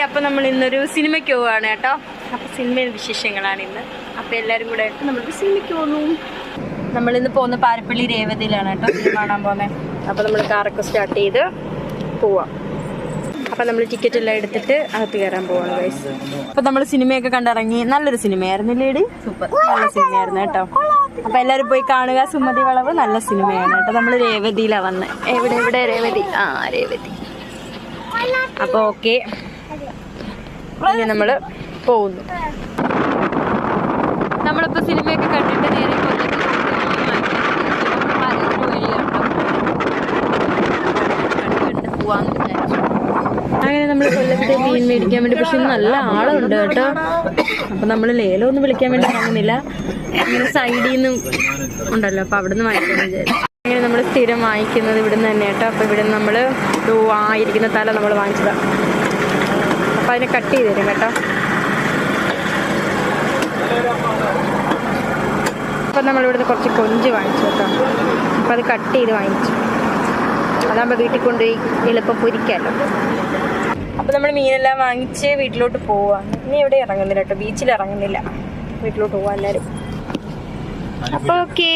അപ്പം നമ്മൾ ഇന്നൊരു സിനിമയ്ക്ക് പോവുകയാണ് കേട്ടോ. അപ്പം സിനിമയുടെ വിശേഷങ്ങളാണ് ഇന്ന്. അപ്പം എല്ലാവരും കൂടെ ആയിട്ട് നമ്മളൊരു സിനിമയ്ക്ക് പോകുന്നു. നമ്മളിന്ന് പോകുന്ന പാരപ്പള്ളി രേവതിയിലാണ് കേട്ടോ സിനിമ കാണാൻ പോകുന്നത്. അപ്പം നമ്മൾ കാറൊക്കെ സ്റ്റാർട്ട് ചെയ്ത് പോവാം. അപ്പം നമ്മൾ ടിക്കറ്റ് എല്ലാം എടുത്തിട്ട് അകത്ത് കയറാൻ പോവാണ് ഗൈസ്. അപ്പം നമ്മൾ സിനിമയൊക്കെ കണ്ടിറങ്ങി. നല്ലൊരു സിനിമയായിരുന്നു ലേഡി, സൂപ്പർ നല്ല സിനിമയായിരുന്നു കേട്ടോ. അപ്പം എല്ലാവരും പോയി കാണുക. സുമതി വളവ് നല്ല സിനിമയാണ് കേട്ടോ. നമ്മൾ രേവതിയിലാണ് വന്നത്. എവിടെ രേവതി? ആ രേവതി. അപ്പോൾ ഓക്കെ, ഇനി നമ്മൾ പോകുന്നു. നമ്മളിപ്പോൾ സിനിമയൊക്കെ കണ്ടിട്ട് നേരെ പോവാന്ന് വിചാരിച്ചു. അങ്ങനെ നമ്മൾ കൊല്ലത്തെ മീൻ മേടിക്കാൻ വേണ്ടി, പക്ഷെ നല്ല ആളുണ്ട് കേട്ടോ. അപ്പം നമ്മൾ ലേലം ഒന്നും വിളിക്കാൻ വേണ്ടി വാങ്ങുന്നില്ല, ഇങ്ങനെ സൈഡിൽ നിന്നും ഉണ്ടല്ലോ, അപ്പം അവിടെ നിന്ന് വാങ്ങിക്കാമെന്ന് വിചാരിച്ചു. അങ്ങനെ നമ്മൾ സ്ഥിരം വാങ്ങിക്കുന്നത് ഇവിടെ നിന്ന് തന്നെ കേട്ടോ. അപ്പോൾ ഇവിടെ നിന്ന് നമ്മൾ ആയിരിക്കുന്ന തല നമ്മൾ വാങ്ങിച്ചതാണ്. അപ്പം അതിനെ കട്ട് ചെയ്ത് തരും കേട്ടോ. അപ്പം നമ്മളിവിടുന്ന് കുറച്ച് കൊഞ്ച് വാങ്ങിച്ചു കേട്ടോ. അപ്പം അത് കട്ട് ചെയ്ത് വാങ്ങിച്ചു. അതാകുമ്പോൾ വീട്ടിൽ കൊണ്ടുപോയി എളുപ്പം പൊരിക്കാമല്ലോ. അപ്പം നമ്മൾ മീനെല്ലാം വാങ്ങിച്ച് വീട്ടിലോട്ട് പോവാം. ഇനി എവിടെ ഇറങ്ങുന്നില്ല കേട്ടോ, ബീച്ചിൽ ഇറങ്ങുന്നില്ല, വീട്ടിലോട്ട് പോവാം എല്ലാവരും. അപ്പോൾ ഓക്കേ.